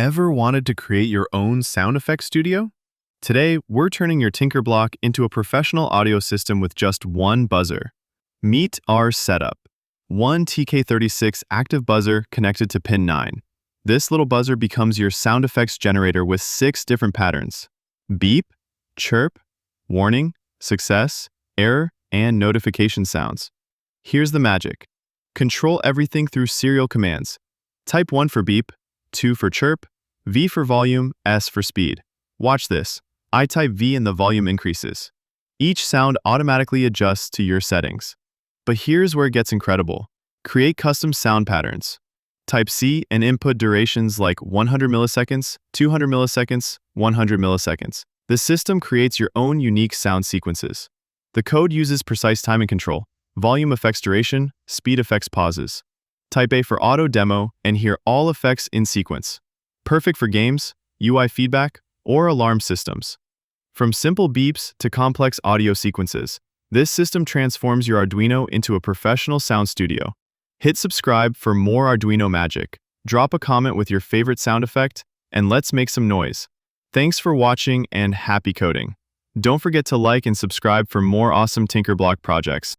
Ever wanted to create your own sound effects studio? Today, we're turning your TinkerBlock into a professional audio system with just one buzzer. Meet our setup. One TK36 active buzzer connected to pin 9. This little buzzer becomes your sound effects generator with 6 different patterns: beep, chirp, warning, success, error, and notification sounds. Here's the magic. Control everything through serial commands. Type 1 for beep, 2 for chirp, V for volume, S for speed. Watch this. I type V and the volume increases. Each sound automatically adjusts to your settings. But here's where it gets incredible. Create custom sound patterns. Type C and input durations like 100 milliseconds, 200 milliseconds, 100 milliseconds. The system creates your own unique sound sequences. The code uses precise timing control. Volume affects duration, speed affects pauses. Type A for auto demo and hear all effects in sequence. Perfect for games, UI feedback, or alarm systems. From simple beeps to complex audio sequences, this system transforms your Arduino into a professional sound studio. Hit subscribe for more Arduino magic. Drop a comment with your favorite sound effect, and let's make some noise. Thanks for watching and happy coding. Don't forget to like and subscribe for more awesome TinkerBlock projects.